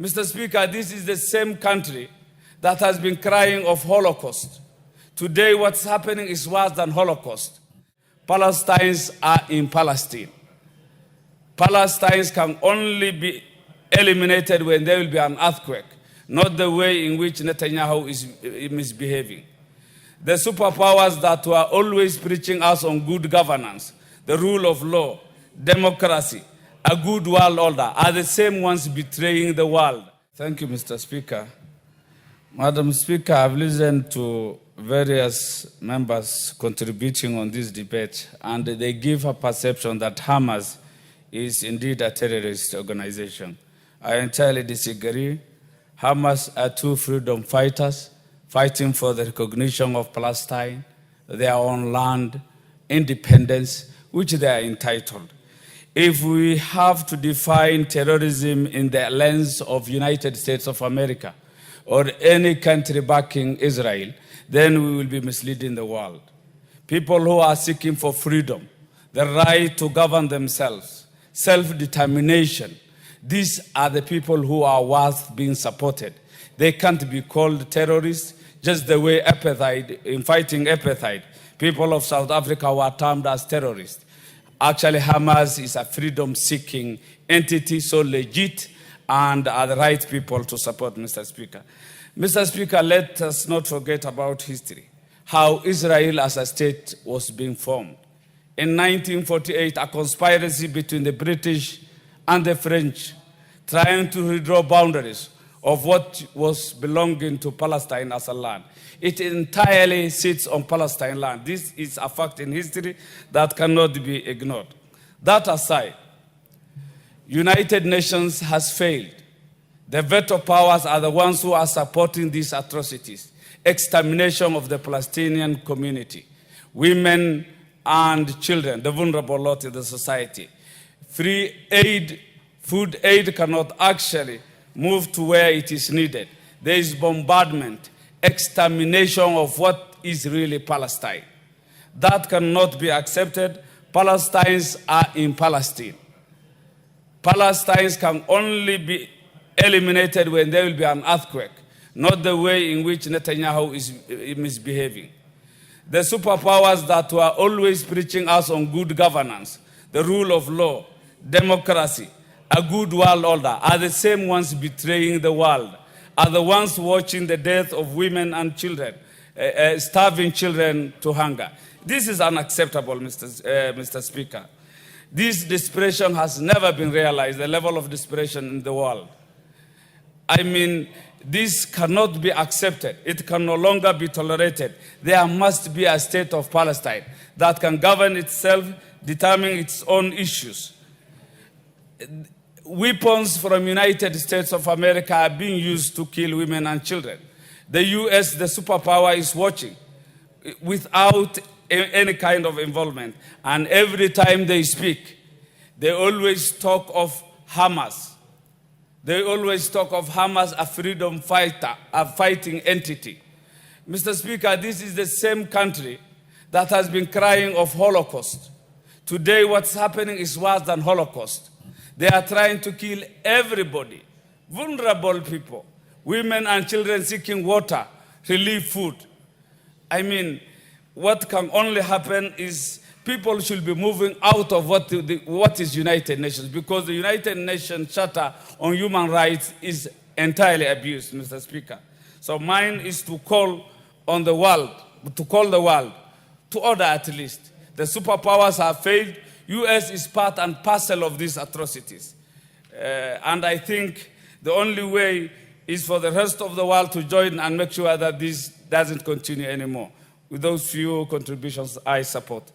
Mr. Speaker, this is the same country that has been crying of Holocaust. Today, what's happening is worse than Holocaust. Palestinians are in Palestine. Palestinians can only be eliminated when there will be an earthquake, not the way in which Netanyahu is misbehaving. The superpowers that were always preaching us on good governance, the rule of law, democracy, a good world order, are the same ones betraying the world. Thank you, Mr. Speaker. Madam Speaker, I've listened to various members contributing on this debate, and they give a perception that Hamas is indeed a terrorist organization. I entirely disagree. Hamas are two freedom fighters fighting for the recognition of Palestine, their own land, independence, which they are entitled. If we have to define terrorism in the lens of United States of America or any country backing Israel, then we will be misleading the world. People who are seeking for freedom, the right to govern themselves, self-determination, these are the people who are worth being supported. They can't be called terrorists, just the way in fighting apartheid, people of South Africa were termed as terrorists. Actually, Hamas is a freedom-seeking entity, so legit, and are the right people to support, Mr. Speaker. Mr. Speaker, let us not forget about history, how Israel as a state was being formed. In 1948, a conspiracy between the British and the French, trying to redraw boundaries of what was belonging to Palestine as a land. It entirely sits on Palestine land. This is a fact in history that cannot be ignored. That aside, United Nations has failed. The veto powers are the ones who are supporting these atrocities. Extermination of the Palestinian community, women and children, the vulnerable lot in the society. Free aid, food aid cannot actually move to where it is needed. There is bombardment, extermination of what is really Palestine. That cannot be accepted. Palestinians are in Palestine. Palestinians can only be eliminated when there will be an earthquake, not the way in which Netanyahu is misbehaving. The superpowers that were always preaching us on good governance, the rule of law, democracy, a good world order, are the same ones betraying the world, are the ones watching the death of women and children, starving children to hunger. This is unacceptable, Mr. Speaker. This desperation has never been realized, the level of desperation in the world. I mean, this cannot be accepted. It can no longer be tolerated. There must be a state of Palestine that can govern itself, determine its own issues. Weapons from United States of America are being used to kill women and children. The US, the superpower, is watching without any kind of involvement. And every time they speak, they always talk of Hamas. They always talk of Hamas, a freedom fighter, a fighting entity. Mr. Speaker, this is the same country that has been crying of Holocaust. Today, what's happening is worse than Holocaust. They are trying to kill everybody, vulnerable people, women and children seeking water, relief, food. I mean, what can only happen is people should be moving out of what is United Nations, because the United Nations Charter on Human Rights is entirely abused, Mr. Speaker. So mine is to call on the world, to order at least. The superpowers have failed. US is part and parcel of these atrocities. And I think the only way is for the rest of the world to join and make sure that this doesn't continue anymore. With those few contributions, I support.